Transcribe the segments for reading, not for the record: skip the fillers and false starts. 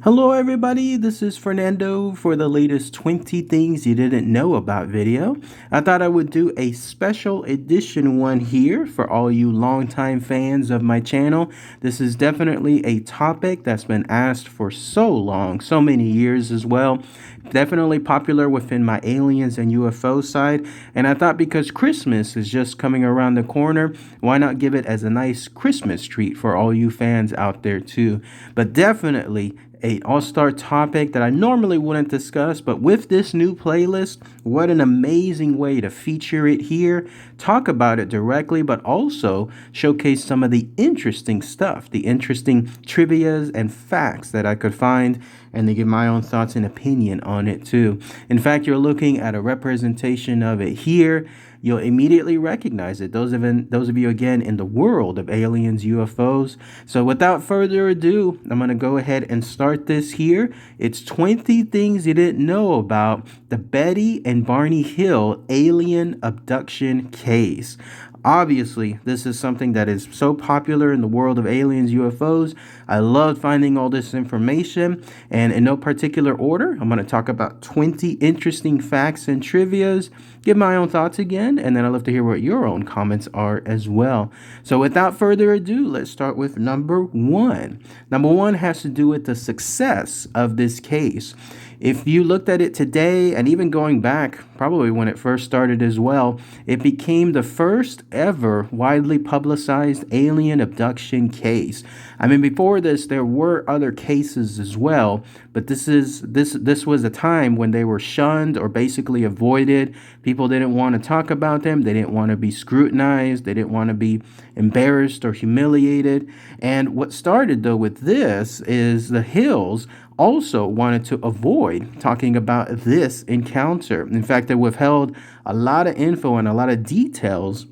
Hello everybody, this is Fernando for the latest 20 things you didn't know about video. I thought I would do a special edition one here for all you longtime fans of my channel. This is definitely a topic that's been asked for so long, so many years as well. Definitely popular within my aliens and UFO side, and I thought because Christmas is just coming around the corner, why not give it as a nice Christmas treat for all you fans out there too. But definitely a all-star topic that I normally wouldn't discuss, but with this new playlist, what an amazing way to feature it here, talk about it directly, but also showcase some of the interesting stuff, the interesting trivias and facts that I could find, and to give my own thoughts and opinion on it too. In fact, you're looking at a representation of it here. You'll immediately recognize it. Those of you again in the world of aliens, UFOs. So without further ado, I'm going to go ahead and start this here. It's 20 things you didn't know about the Betty and Barney Hill alien abduction case. Obviously, this is something that is so popular in the world of aliens, UFOs. I love finding all this information, and in no particular order, I'm going to talk about 20 interesting facts and trivias, give my own thoughts again, and then I'd love to hear what your own comments are as well. So without further ado, let's start with number one. Number one has to do with the success of this case. If you looked at it today, and even going back, probably when it first started as well, it became the first ever widely publicized alien abduction case. I mean, before this, there were other cases as well, but this was a time when they were shunned or basically avoided. People didn't want to talk about them. They didn't want to be scrutinized. They didn't want to be embarrassed or humiliated. And what started, though, with this is the Hills also wanted to avoid talking about this encounter. In fact, they withheld a lot of info and a lot of details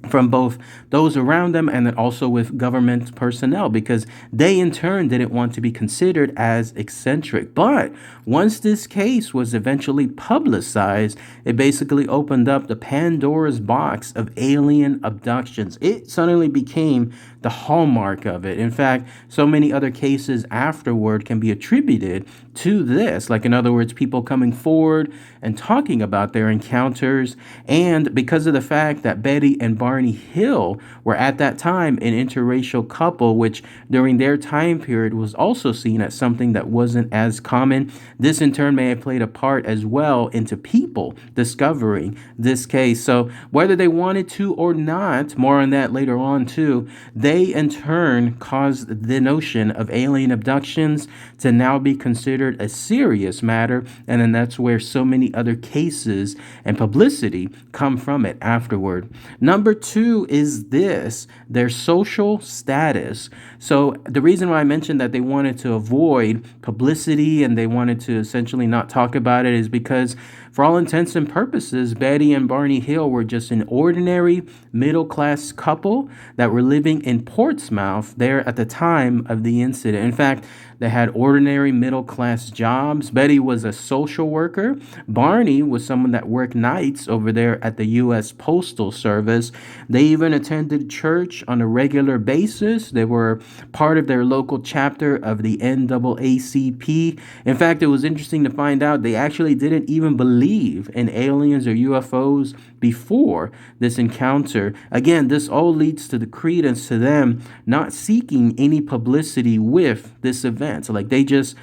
from both those around them and then also with government personnel, because they in turn didn't want to be considered as eccentric. But once this case was eventually publicized, it basically opened up the Pandora's box of alien abductions. It suddenly became the hallmark of it. In fact, so many other cases afterward can be attributed to this. Like, in other words, people coming forward and talking about their encounters. And because of the fact that Betty and Barney Hill were at that time an interracial couple, which during their time period was also seen as something that wasn't as common, this in turn may have played a part as well into people discovering this case. So whether they wanted to or not, more on that later on too, they in turn caused the notion of alien abductions to now be considered a serious matter. And then that's where so many other cases and publicity come from it afterward. Number two is this, their social status. So the reason why I mentioned that they wanted to avoid publicity and they wanted to essentially not talk about it is because for all intents and purposes, Betty and Barney Hill were just an ordinary middle-class couple that were living in Portsmouth there at the time of the incident. In fact, they had ordinary middle-class jobs. Betty was a social worker. Barney was someone that worked nights over there at the U.S. Postal Service. They even attended church on a regular basis. They were part of their local chapter of the NAACP. In fact, it was interesting to find out they actually didn't even believe in aliens or UFOs before this encounter. Again, this all leads to the credence to them not seeking any publicity with this event. So like it just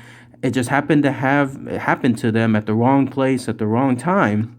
happened to happen to them at the wrong place at the wrong time.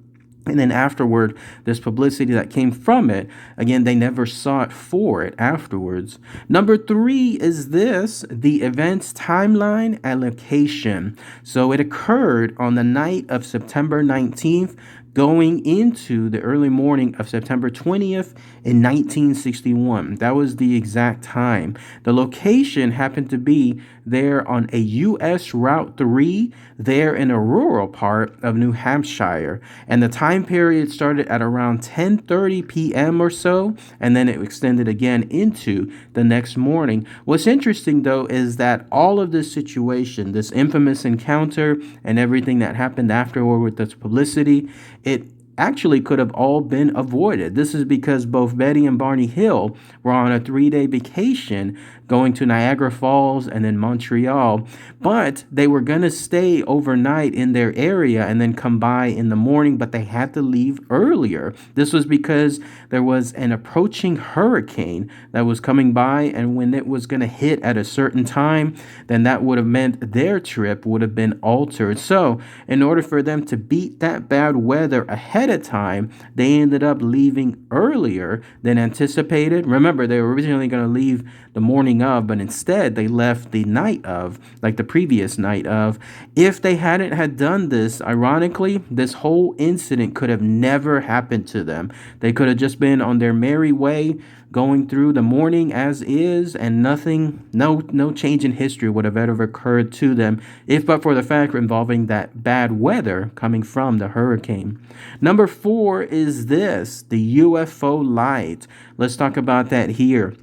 And then afterward, this publicity that came from it, again, they never sought for it afterwards. Number three is this, the event's timeline and location. So it occurred on the night of September 19th, going into the early morning of September 20th in 1961. That was the exact time. The location happened to be there on a U.S. Route 3, there in a rural part of New Hampshire. And the time period started at around 10:30 p.m. or so, and then it extended again into the next morning. What's interesting, though, is that all of this situation, this infamous encounter and everything that happened afterward with this publicity, it actually could have all been avoided. This is because both Betty and Barney Hill were on a 3-day vacation going to Niagara Falls and then Montreal, but they were going to stay overnight in their area and then come by in the morning, but they had to leave earlier. This was because there was an approaching hurricane that was coming by, and when it was going to hit at a certain time, then that would have meant their trip would have been altered. So in order for them to beat that bad weather ahead of time, they ended up leaving earlier than anticipated. Remember, they were originally going to leave the morning of, but instead they left the night of, like the previous night of. If they hadn't had done this, ironically, this whole incident could have never happened to them. They could have just been on their merry way, going through the morning as is, and no change in history would have ever occurred to them, if but for the fact involving that bad weather coming from the hurricane. Number 4 is this, the UFO light. Let's talk about that here.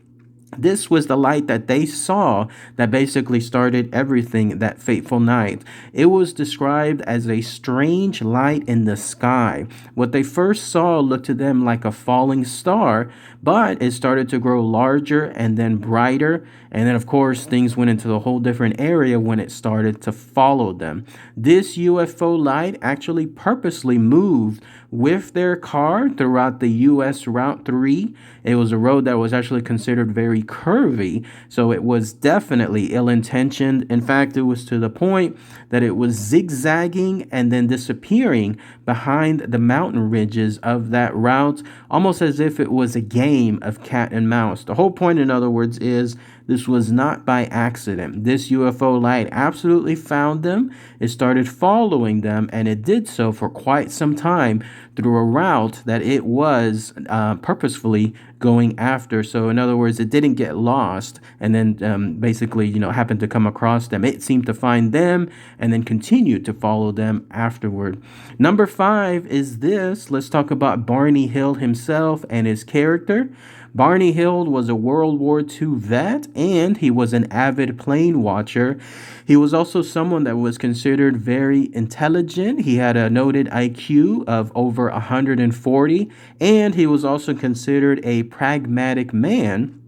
This was the light that they saw that basically started everything that fateful night. It was described as a strange light in the sky. What they first saw looked to them like a falling star, but it started to grow larger and then brighter. And then, of course, things went into a whole different area when it started to follow them. This UFO light actually purposely moved with their car throughout the U.S. Route 3. It was a road that was actually considered very curvy, so it was definitely ill-intentioned. In fact, it was to the point that it was zigzagging and then disappearing behind the mountain ridges of that route, almost as if it was a game of cat and mouse. The whole point, in other words, is this was not by accident. This UFO light absolutely found them. It started following them, and it did so for quite some time through a route that it was purposefully going after. So in other words, it didn't get lost and then basically, happened to come across them. It seemed to find them and then continued to follow them afterward. Number 5 is this. Let's talk about Barney Hill himself and his character. Barney Hill was a World War II vet, and he was an avid plane watcher. He was also someone that was considered very intelligent. He had a noted IQ of over 140, and he was also considered a pragmatic man,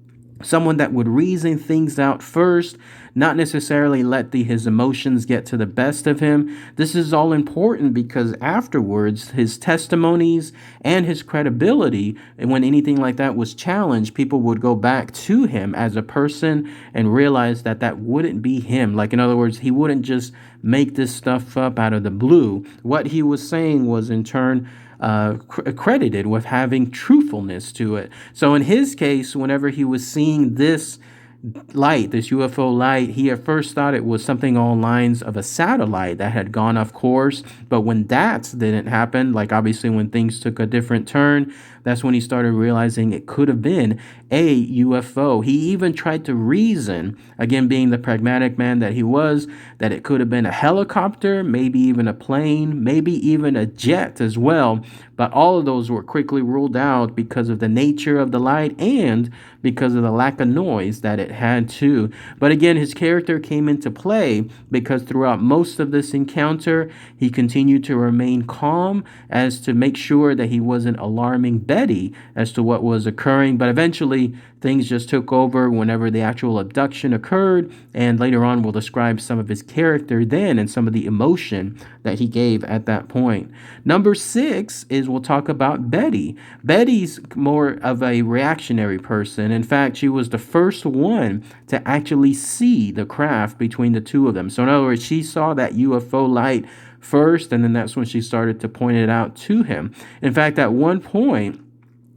someone that would reason things out first, not necessarily let his emotions get to the best of him. This is all important because afterwards, his testimonies and his credibility, and when anything like that was challenged, people would go back to him as a person and realize that that wouldn't be him. Like, in other words, he wouldn't just make this stuff up out of the blue. What he was saying was in turn credited with having truthfulness to it. So in his case, whenever he was seeing this light, this UFO light, he at first thought it was something along the lines of a satellite that had gone off course. But when that didn't happen, like obviously when things took a different turn, that's when he started realizing it could have been a UFO. He even tried to reason, again being the pragmatic man that he was, that it could have been a helicopter, maybe even a plane, maybe even a jet as well. But all of those were quickly ruled out because of the nature of the light and because of the lack of noise that it had too. But again, his character came into play because throughout most of this encounter, he continued to remain calm as to make sure that he wasn't alarming Betty as to what was occurring. But eventually, things just took over whenever the actual abduction occurred, and later on we'll describe some of his character then and some of the emotion that he gave at that point. Number 6 is we'll talk about Betty. Betty's more of a reactionary person. In fact, she was the first one to actually see the craft between the two of them. So in other words, she saw that UFO light first, and then that's when she started to point it out to him. In fact, at one point,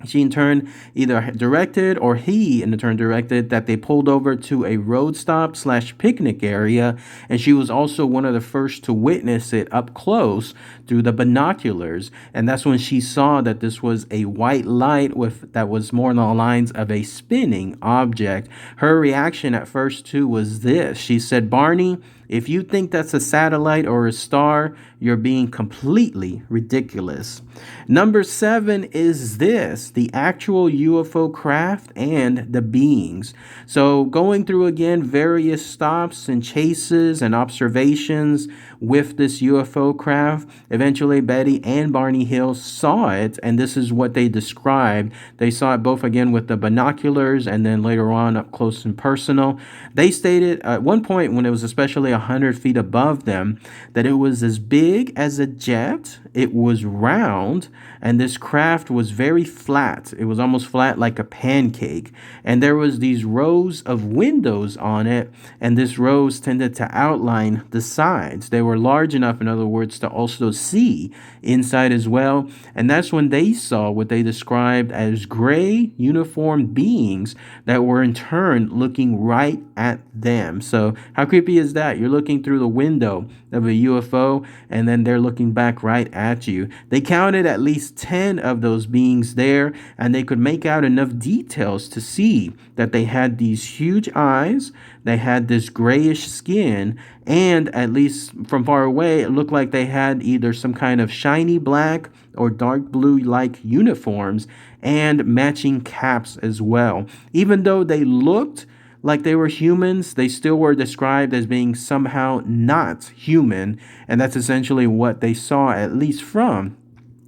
she in turn either directed or he in turn directed that they pulled over to a road stop / picnic area. And she was also one of the first to witness it up close through the binoculars. And that's when she saw that this was a white light that was more along the lines of a spinning object. Her reaction at first too was this. She said, "Barney, If you think that's a satellite or a star, you're being completely ridiculous. Number 7 is this, the actual UFO craft and the beings. So going through again various stops and chases and observations with this UFO craft, eventually Betty and Barney Hill saw it, and this is what they described. They saw it both again with the binoculars and then later on up close and personal. They stated at one point when it was especially 100 feet above them that it was as big as a jet, it was round, and this craft was very flat. It was almost flat like a pancake, and there was these rows of windows on it, and this rows tended to outline the sides. They were large enough, in other words, to also see inside as well, and that's when they saw what they described as gray uniformed beings that were in turn looking right at them. So how creepy is that? You're looking through the window of a UFO and then they're looking back right at you. They counted at least 10 of those beings there, and they could make out enough details to see that they had these huge eyes, they had this grayish skin, and at least from far away it looked like they had either some kind of shiny black or dark blue like uniforms and matching caps as well. Even though they looked like they were humans, they still were described as being somehow not human, and that's essentially what they saw, at least from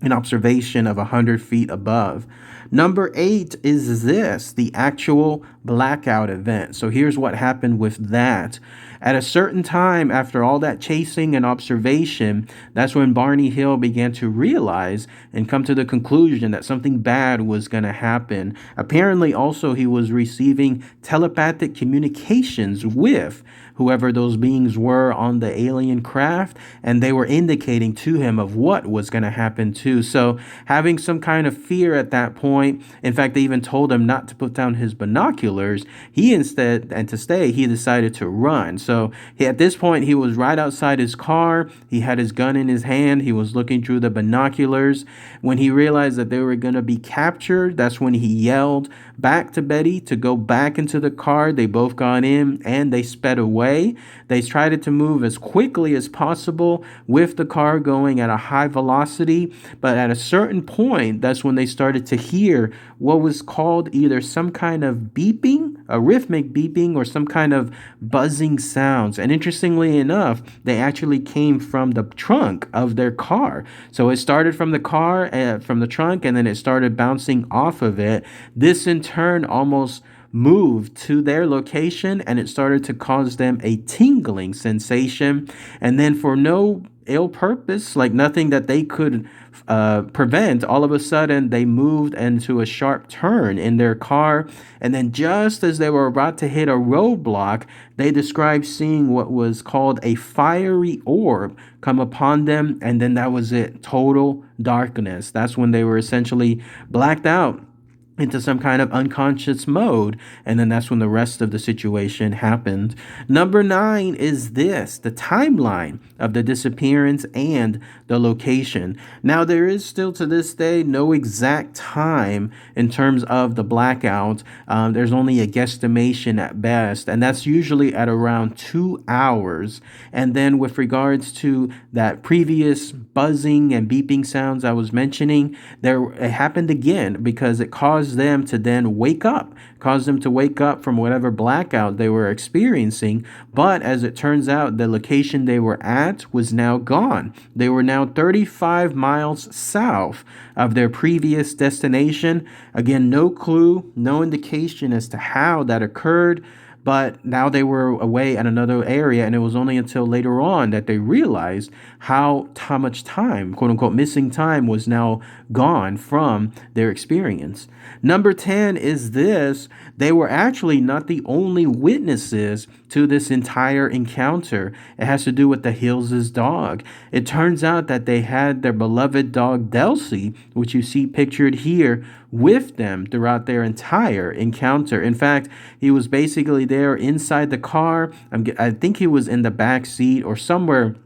an observation of 100 feet above. Number 8 is this, the actual blackout event. So here's what happened with that. At a certain time, after all that chasing and observation, that's when Barney Hill began to realize and come to the conclusion that something bad was going to happen. Apparently, also, he was receiving telepathic communications with whoever those beings were on the alien craft, and they were indicating to him of what was going to happen too. So having some kind of fear at that point, in fact, they even told him not to put down his binoculars. He instead, and to stay, he decided to run. So at this point, he was right outside his car. He had his gun in his hand. He was looking through the binoculars. When he realized that they were going to be captured, that's when he yelled back to Betty to go back into the car. They both got in and they sped away. They tried to move as quickly as possible with the car going at a high velocity, but at a certain point, that's when they started to hear what was called either some kind of beeping, a rhythmic beeping, or some kind of buzzing sounds. And interestingly enough, they actually came from the trunk of their car. So it started from the car, from the trunk, and then it started bouncing off of it. This in turn almost moved to their location, and it started to cause them a tingling sensation. And then for no ill purpose, like nothing that they could prevent, all of a sudden they moved into a sharp turn in their car. And then just as they were about to hit a roadblock, they described seeing what was called a fiery orb come upon them. And then that was it, total darkness. That's when they were essentially blacked out into some kind of unconscious mode, and then that's when the rest of the situation happened. Number 9 is this, the timeline of the disappearance and the location. Now, there is still to this day no exact time in terms of the blackout. There's only a guesstimation at best, and that's usually at around 2 hours. And then with regards to that previous buzzing and beeping sounds I was mentioning, it happened again because it caused them to then wake up, caused them to wake up from whatever blackout they were experiencing. But as it turns out, the location they were at was now gone. They were now 35 miles south of their previous destination. Again, no clue, no indication as to how that occurred. But now they were away at another area, and it was only until later on that they realized how much time, quote unquote, missing time was now gone from their experience. Number 10 is this. They were actually not the only witnesses to this entire encounter. It has to do with the Hills' dog. It turns out that they had their beloved dog, Delcy, which you see pictured here, with them throughout their entire encounter. In fact, he was basically there inside the car. I think he was in the back seat or somewhere,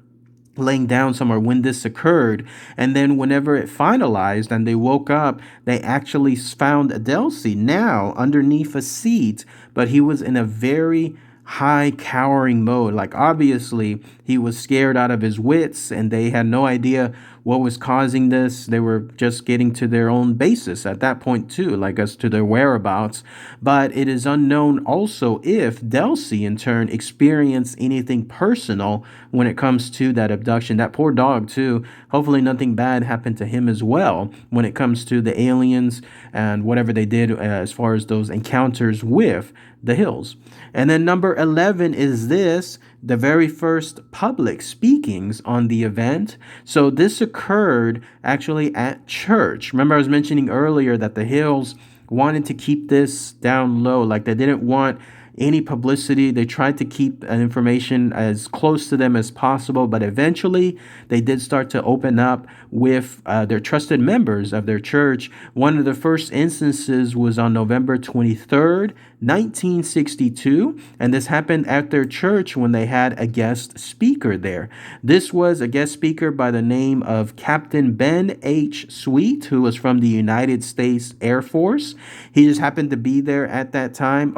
laying down somewhere when this occurred. And then whenever it finalized and they woke up, they actually found Delcy now underneath a seat, but he was in a very high cowering mode. Like, obviously, he was scared out of his wits, and they had no idea what was causing this. They were just getting to their own basis at that point, too, like as to their whereabouts. But it is unknown also if Delcy, in turn, experienced anything personal when it comes to that abduction. That poor dog, too. Hopefully, nothing bad happened to him as well when it comes to the aliens and whatever they did as far as those encounters with the hills. And then number 11 is this, the very first public speakings on the event. So this occurred actually at church. Remember, I was mentioning earlier that the hills wanted to keep this down low, like they didn't want any publicity. They tried to keep information as close to them as possible, but eventually they did start to open up with their trusted members of their church. One of the first instances was on November 23rd, 1962, and this happened at their church when they had a guest speaker there. This was a guest speaker by the name of Captain Ben H. Sweet, who was from the United States Air Force. He just happened to be there at that time.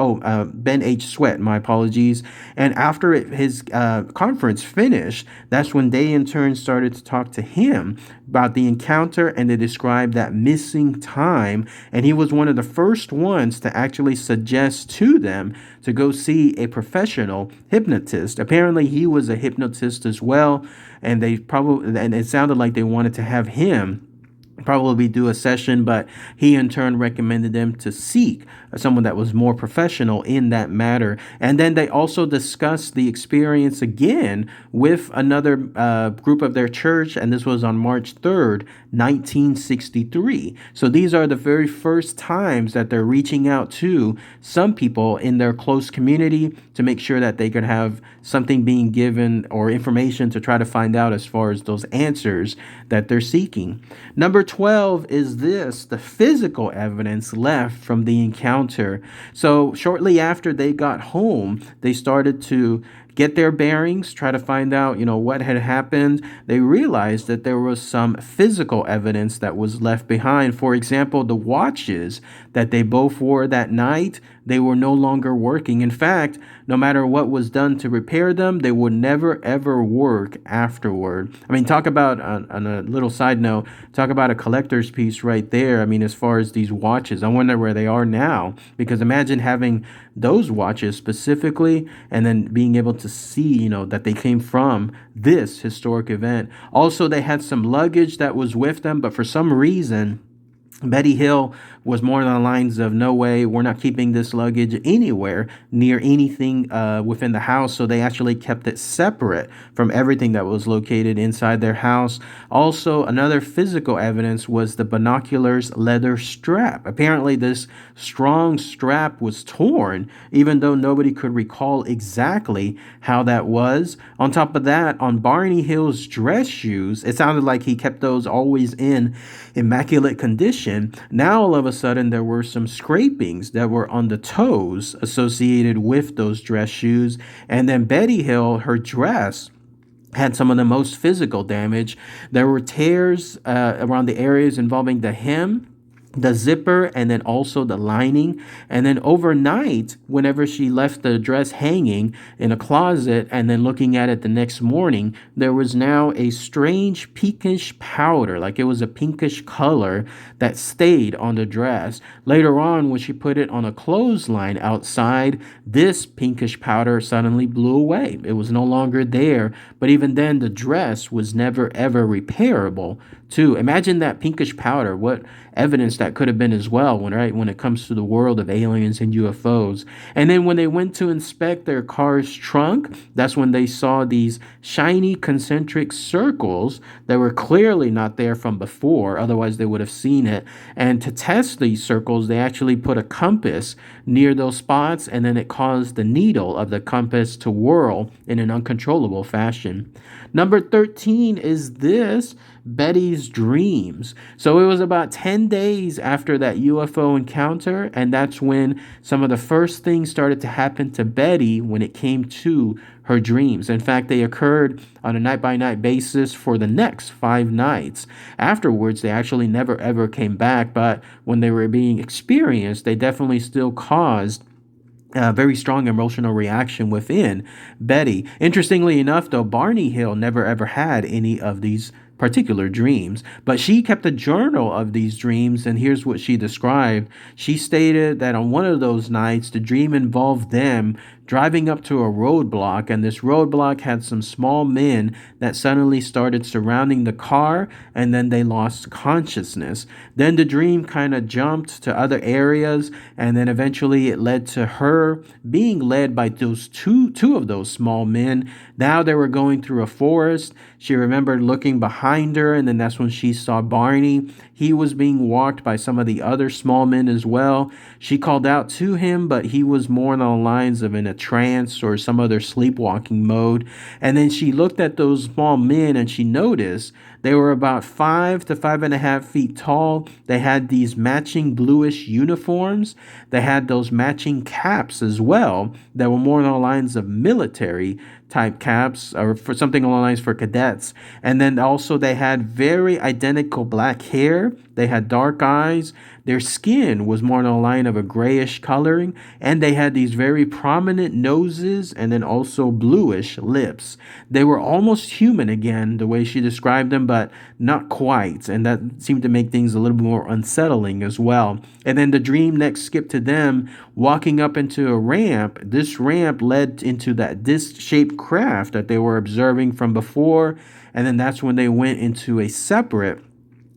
Ben H. Sweat, my apologies. And after his conference finished, that's when they in turn started to talk to him about the encounter, and they described that missing time. And he was one of the first ones to actually suggest to them to go see a professional hypnotist. Apparently, he was a hypnotist as well, and it sounded like they wanted to have him probably do a session, but he in turn recommended them to seek someone that was more professional in that matter. And then they also discussed the experience again with another group of their church, and this was on March 3rd, 1963. So these are the very first times that they're reaching out to some people in their close community to make sure that they could have something being given or information to try to find out as far as those answers that they're seeking. Number 12 is this, the physical evidence left from the encounter. So shortly after they got home, they started to get their bearings, try to find out, what had happened. They realized that there was some physical evidence that was left behind. For example, the watches that they both wore that night, they were no longer working. In fact, no matter what was done to repair them, they would never, ever work afterward. I mean, talk about, on a little side note, talk about a collector's piece right there. I mean, as far as these watches, I wonder where they are now, because imagine having those watches specifically and then being able to see, that they came from this historic event. Also, they had some luggage that was with them, but for some reason, Betty Hill was more on the lines of, no way, we're not keeping this luggage anywhere near anything within the house. So they actually kept it separate from everything that was located inside their house. Also, another physical evidence was the binoculars leather strap. Apparently, this strong strap was torn, even though nobody could recall exactly how that was. On top of that, on Barney Hill's dress shoes, it sounded like he kept those always in immaculate condition. Now, all of a sudden, there were some scrapings that were on the toes associated with those dress shoes. And then Betty Hill, her dress had some of the most physical damage. There were tears around the areas involving the hem, the zipper, and then also the lining. And then overnight, whenever she left the dress hanging in a closet and then looking at it the next morning, there was now a strange pinkish powder, like it was a pinkish color that stayed on the dress. Later on, when she put it on a clothesline outside, this pinkish powder suddenly blew away. It was no longer there. But even then, the dress was never ever repairable too. Imagine that pinkish powder, what evidence that could have been as well when it comes to the world of aliens and UFOs. And then when they went to inspect their car's trunk, that's when they saw these shiny concentric circles that were clearly not there from before, otherwise they would have seen it. And to test these circles, they actually put a compass near those spots, and then it caused the needle of the compass to whirl in an uncontrollable fashion. Number 13 is this, Betty's dreams. So it was about 10 days after that UFO encounter, and that's when some of the first things started to happen to Betty when it came to her dreams. In fact, they occurred on a night-by-night basis for the next 5 nights. Afterwards, they actually never ever came back, but when they were being experienced, they definitely still caused very strong emotional reaction within Betty. Interestingly enough, though, Barney Hill never ever had any of these particular dreams, but she kept a journal of these dreams, and here's what she described. She stated that on one of those nights, the dream involved them driving up to a roadblock, and this roadblock had some small men that suddenly started surrounding the car, and then they lost consciousness. Then the dream kind of jumped to other areas, and then eventually it led to her being led by those two of those small men. Now they were going through a forest. She remembered looking behind her, and then that's when she saw Barney. He was being walked by some of the other small men as well. She called out to him, but he was more on the lines of in a trance or some other sleepwalking mode. And then she looked at those small men and she noticed they were about 5 to 5.5 feet tall. They had these matching bluish uniforms. They had those matching caps as well that were more on the lines of military type caps, or for something along the lines for cadets. And then also they had very identical black hair. They had dark eyes. Their skin was more on the line of a grayish coloring, and they had these very prominent noses and then also bluish lips. They were almost human again, the way she described them, but not quite. And that seemed to make things a little more unsettling as well. And then the dream next skipped to them walking up into a ramp. This ramp led into that disc-shaped craft that they were observing from before. And then that's when they went into a separate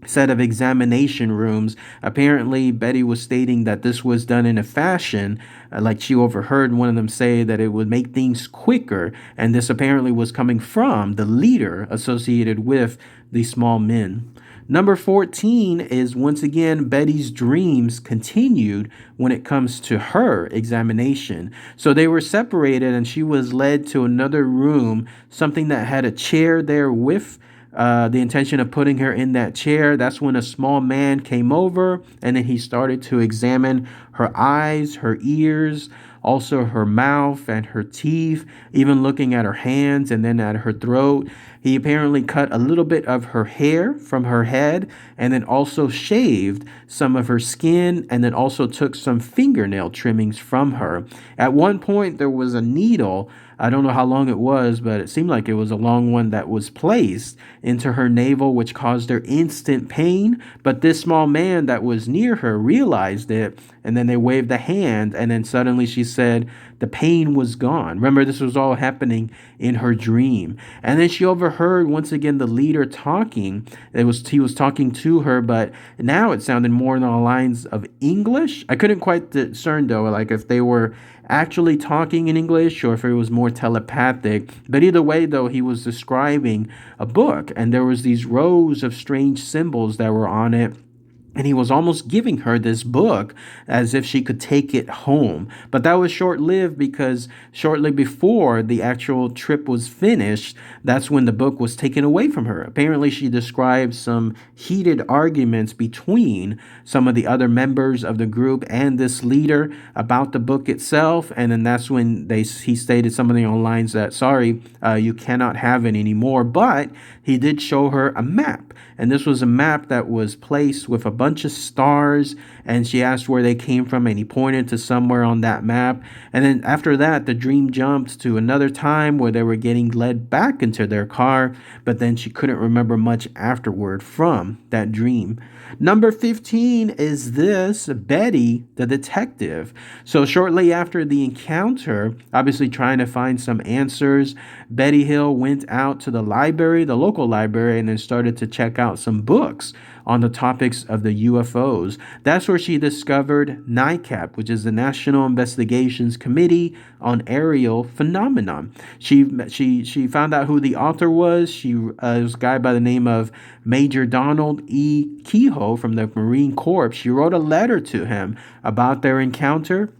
set of examination rooms. Apparently, Betty was stating that this was done in a fashion, like she overheard one of them say that it would make things quicker. And this apparently was coming from the leader associated with the small men. Number 14 is once again Betty's dreams continued when it comes to her examination. So they were separated and she was led to another room, something that had a chair there with the intention of putting her in that chair. That's when a small man came over and then he started to examine her eyes, her ears, also her mouth and her teeth, even looking at her hands and then at her throat. He apparently cut a little bit of her hair from her head and then also shaved some of her skin and then also took some fingernail trimmings from her. At one point, there was a needle. I don't know how long it was, but it seemed like it was a long one that was placed into her navel, which caused her instant pain. But this small man that was near her realized it, and then they waved a hand, and then suddenly she said the pain was gone. Remember, this was all happening in her dream. And then she overheard once again the leader talking. He was talking to her, but now it sounded more along the lines of English. I couldn't quite discern though, like if they were actually talking in English or if it was more telepathic. But either way, though, he was describing a book, and there was these rows of strange symbols that were on it. And he was almost giving her this book as if she could take it home. But that was short-lived because shortly before the actual trip was finished, that's when the book was taken away from her. Apparently, she described some heated arguments between some of the other members of the group and this leader about the book itself. And then that's when he stated something on lines that, sorry, you cannot have it anymore. But he did show her a map. And this was a map that was placed with a bunch of stars, and she asked where they came from, and he pointed to somewhere on that map. And then after that, the dream jumped to another time where they were getting led back into their car, but then she couldn't remember much afterward from that dream. Number 15 is this, Betty, the detective. So shortly after the encounter, obviously trying to find some answers, Betty Hill went out to the library, the local library, and then started to check out some books on the topics of the UFOs. That's where she discovered NICAP, which is the National Investigations Committee on Aerial Phenomenon. She found out who the author was. It was a guy by the name of Major Donald E. Kehoe from the Marine Corps. She wrote a letter to him about their encounter.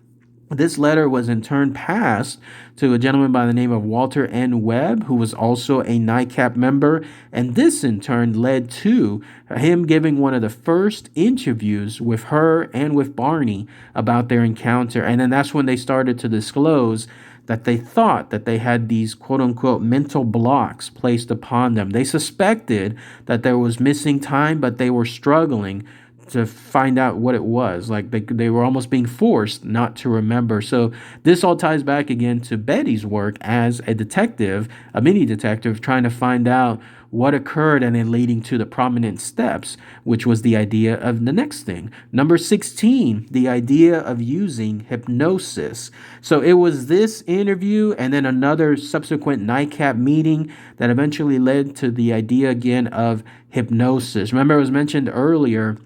This letter was in turn passed to a gentleman by the name of Walter N. Webb, who was also a NICAP member, and this in turn led to him giving one of the first interviews with her and with Barney about their encounter. And then that's when they started to disclose that they thought that they had these quote-unquote mental blocks placed upon them. They suspected that there was missing time, but they were struggling to find out what it was. Like they were almost being forced not to remember. So this all ties back again to Betty's work as a detective, a mini detective, trying to find out what occurred and then leading to the prominent steps, which was the idea of the next thing. Number 16, the idea of using hypnosis. So it was this interview and then another subsequent nightcap meeting that eventually led to the idea again of hypnosis. Remember, it was mentioned earlier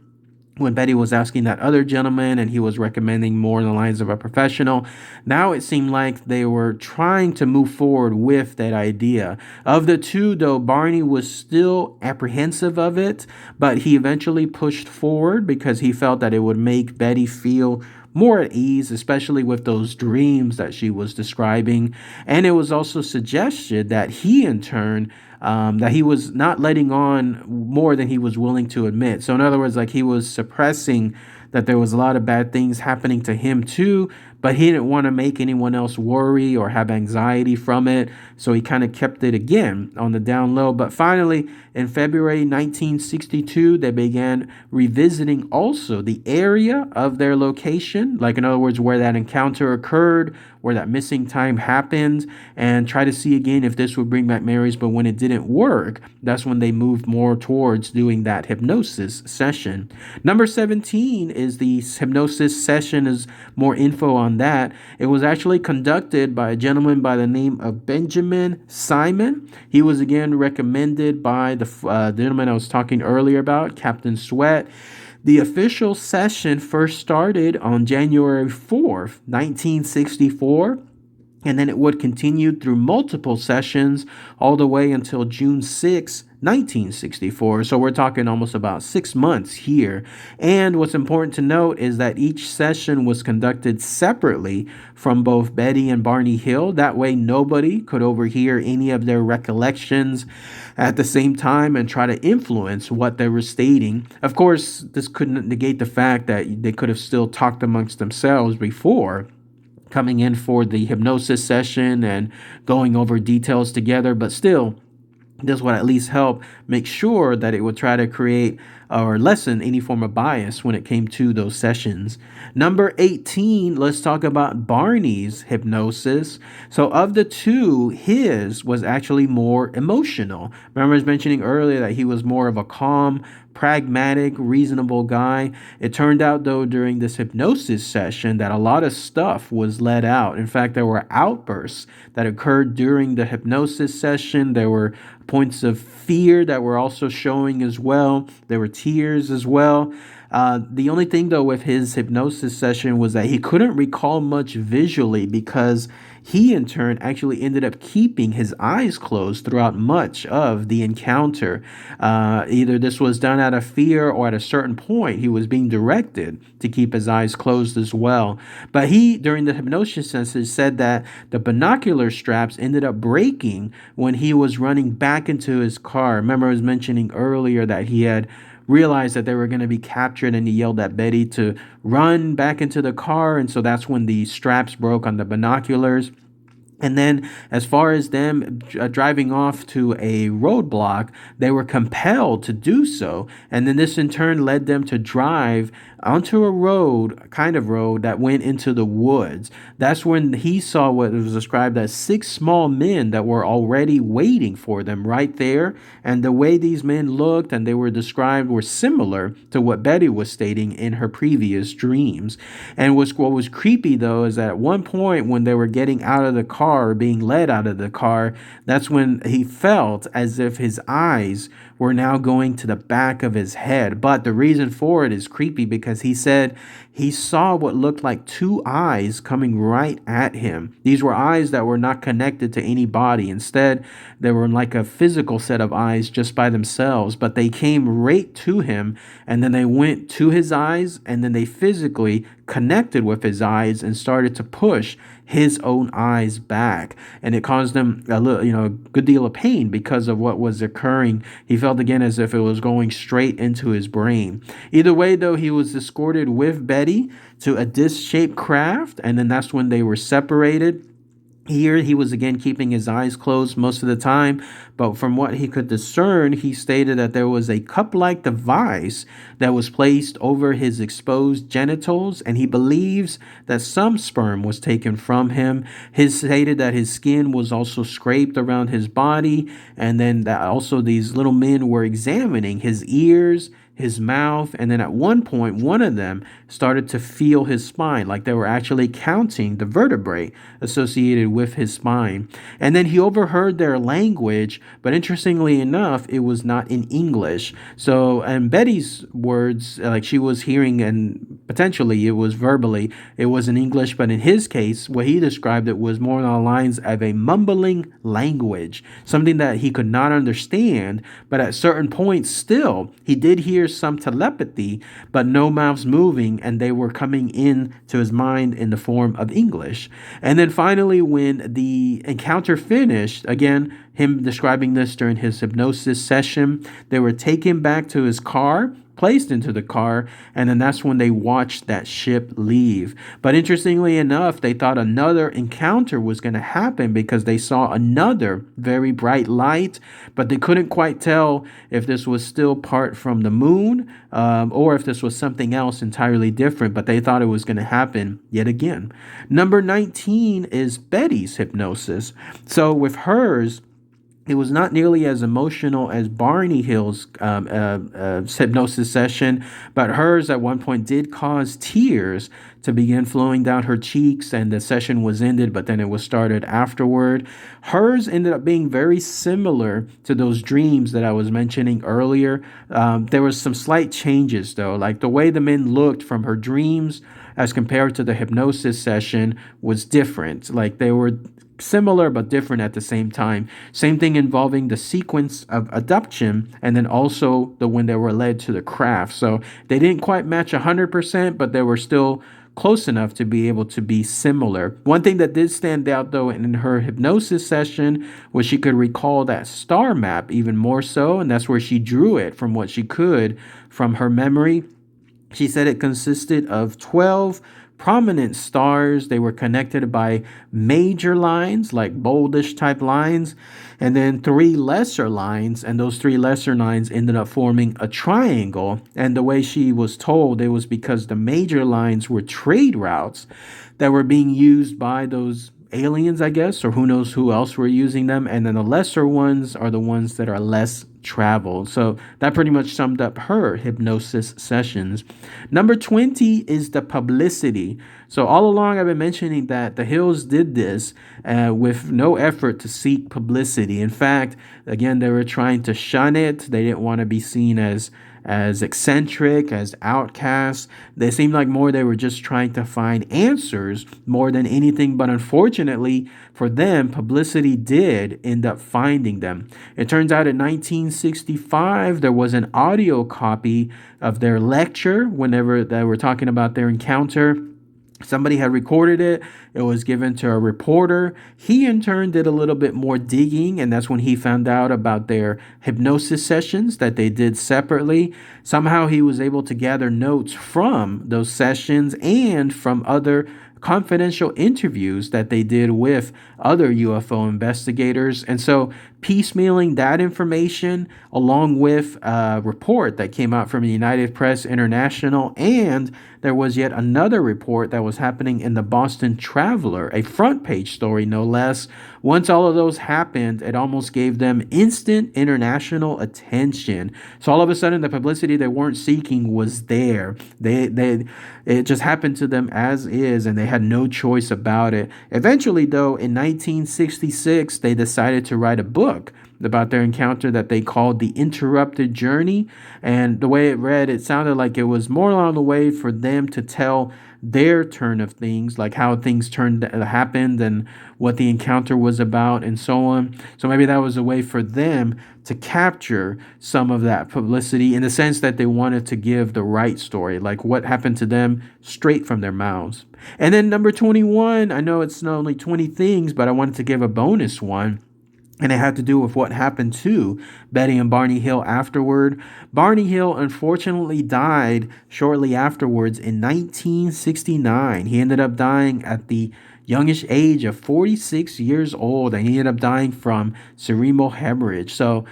when Betty was asking that other gentleman and he was recommending more in the lines of a professional. Now it seemed like they were trying to move forward with that idea. Of the two, though, Barney was still apprehensive of it, but he eventually pushed forward because he felt that it would make Betty feel more at ease, especially with those dreams that she was describing. And it was also suggested that he, in turn, that he was not letting on more than he was willing to admit. So in other words, like he was suppressing that there was a lot of bad things happening to him too, but he didn't want to make anyone else worry or have anxiety from it. So he kind of kept it again on the down low. But finally, in February 1962, they began revisiting also the area of their location, like in other words, where that encounter occurred, where that missing time happened, and try to see again if this would bring back memories. But when it didn't work, that's when they moved more towards doing that hypnosis session. Number 17 is the hypnosis session, is more info on that. It was actually conducted by a gentleman by the name of Benjamin Simon. He was again recommended by the gentleman I was talking earlier about, Captain Sweat. The official session first started on January 4th, 1964, and then it would continue through multiple sessions all the way until June 6, 1964. So we're talking almost about 6 months here. And what's important to note is that each session was conducted separately from both Betty and Barney Hill. That way nobody could overhear any of their recollections at the same time and try to influence what they were stating. Of course, this couldn't negate the fact that they could have still talked amongst themselves before coming in for the hypnosis session and going over details together, but still, this would at least help make sure that it would try to create or lessen any form of bias when it came to those sessions. Number 18, let's talk about Barney's hypnosis. So of the two, his was actually more emotional. Remember I was mentioning earlier that he was more of a calm, pragmatic, reasonable guy. It turned out, though, during this hypnosis session that a lot of stuff was let out. In fact, there were outbursts that occurred during the hypnosis session. There were points of fear that were also showing as well. There were tears as well. The only thing, though, with his hypnosis session was that he couldn't recall much visually because he, in turn, actually ended up keeping his eyes closed throughout much of the encounter. Either this was done out of fear or at a certain point, he was being directed to keep his eyes closed as well. But he, during the hypnosis session, said that the binocular straps ended up breaking when he was running back into his car. Remember, I was mentioning earlier that he had realized that they were going to be captured, and he yelled at Betty to run back into the car, and so that's when the straps broke on the binoculars. And then as far as them driving off to a roadblock, they were compelled to do so. And then this in turn led them to drive onto a road, kind of road, that went into the woods. That's when he saw what was described as 6 small men that were already waiting for them right there. And the way these men looked and they were described were similar to what Betty was stating in her previous dreams. And what was creepy, though, is that at one point when they were getting out of the car, being led out of the car, that's when he felt as if his eyes were now going to the back of his head. But the reason for it is creepy because he said he saw what looked like 2 eyes coming right at him. These were eyes that were not connected to any body. Instead, they were like a physical set of eyes just by themselves, but they came right to him, and then they went to his eyes, and then they physically connected with his eyes and started to push his own eyes back, and it caused him a good deal of pain because of what was occurring. He felt again as if it was going straight into his brain. Either way, though, he was escorted with Betty to a disc-shaped craft, and then that's when they were separated. Here, he was again keeping his eyes closed most of the time, but from what he could discern, he stated that there was a cup like device that was placed over his exposed genitals, and he believes that some sperm was taken from him. He stated that his skin was also scraped around his body, and then that also these little men were examining his ears, his mouth, and then at one point, one of them started to feel his spine, like they were actually counting the vertebrae associated with his spine. And then he overheard their language, but interestingly enough, it was not in English. So, and Betty's words, like she was hearing, and potentially it was verbally, it was in English, but in his case, what he described it was more along the lines of a mumbling language, something that he could not understand, but at certain points still, he did hear some telepathy, but no mouths moving, and they were coming in to his mind in the form of English. And then finally, when the encounter finished, again, him describing this during his hypnosis session, they were taken back to his car, placed into the car, and then that's when they watched that ship leave. But interestingly enough, they thought another encounter was going to happen because they saw another very bright light, but they couldn't quite tell if this was still part from the moon or if this was something else entirely different, but they thought it was going to happen yet again. Number 19 is Betty's hypnosis. So with hers, it was not nearly as emotional as Barney Hill's hypnosis session, but hers at one point did cause tears to begin flowing down her cheeks, and the session was ended, but then it was started afterward. Hers ended up being very similar to those dreams that I was mentioning earlier. There was some slight changes, though, like the way the men looked from her dreams as compared to the hypnosis session was different. Like they were similar but different at the same time. Same thing involving the sequence of abduction and then also the when they were led to the craft. So they didn't quite match 100%, but they were still close enough to be able to be similar. One thing that did stand out though in her hypnosis session was she could recall that star map even more so, and that's where she drew it from what she could from her memory. She said it consisted of 12 prominent stars. They were connected by major lines, like boldish type lines, and then 3 lesser lines. And those 3 lesser lines ended up forming a triangle. And the way she was told, it was because the major lines were trade routes that were being used by those aliens, I guess, or who knows who else were using them. And then the lesser ones are the ones that are less traveled. So that pretty much summed up her hypnosis sessions. Number 20 is the publicity. So all along I've been mentioning that the Hills did this with no effort to seek publicity. In fact, again, they were trying to shun it. They didn't want to be seen as eccentric, as outcasts. They seemed like more they were just trying to find answers more than anything. But unfortunately for them, publicity did end up finding them. It turns out in 1965, there was an audio copy of their lecture whenever they were talking about their encounter. Somebody had recorded it. It was given to a reporter. He in turn did a little bit more digging, and that's when he found out about their hypnosis sessions that they did separately. Somehow he was able to gather notes from those sessions and from other confidential interviews that they did with other UFO investigators. And so piecemealing that information along with a report that came out from the United Press International, and there was yet another report that was happening in the Boston Traveler, a front page story no less. Once all of those happened, it almost gave them instant international attention. So all of a sudden the publicity they weren't seeking was there. It just happened to them as is, and they had no choice about it. Eventually though, in 1966, they decided to write a book about their encounter that they called The Interrupted Journey. And the way it read, it sounded like it was more along the way for them to tell their turn of things, like how things happened and what the encounter was about and so on. So maybe that was a way for them to capture some of that publicity in the sense that they wanted to give the right story, like what happened to them straight from their mouths. And then number 21, I know it's not only 20 things, but I wanted to give a bonus one. And it had to do with what happened to Betty and Barney Hill afterward. Barney Hill unfortunately died shortly afterwards in 1969. He ended up dying at the youngish age of 46 years old, and he ended up dying from cerebral hemorrhage. So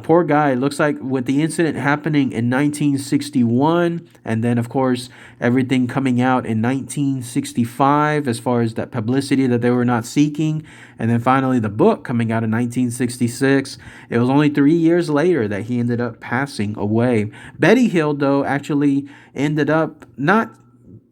poor guy. Looks like with the incident happening in 1961, and then of course everything coming out in 1965 as far as that publicity that they were not seeking, and then finally the book coming out in 1966. It was only 3 years later that he ended up passing away. Betty Hill, though, actually ended up not,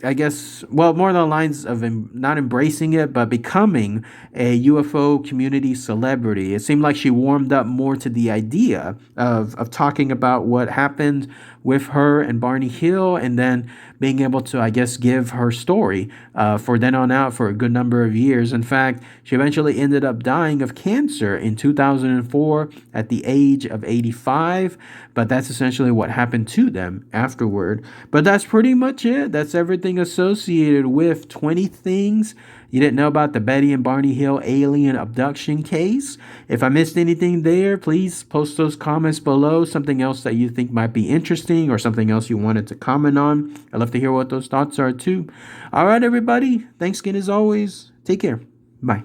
I guess, well, more on the lines of not embracing it, but becoming a UFO community celebrity. It seemed like she warmed up more to the idea of talking about what happened with her and Barney Hill, and then being able to, I guess, give her story for then on out for a good number of years. In fact, she eventually ended up dying of cancer in 2004 at the age of 85, but that's essentially what happened to them afterward. But that's pretty much it. That's everything associated with 20 things you didn't know about the Betty and Barney Hill alien abduction case. If I missed anything there, please post those comments below. Something else that you think might be interesting or something else you wanted to comment on. I'd love to hear what those thoughts are too. All right, everybody. Thanks again as always. Take care. Bye.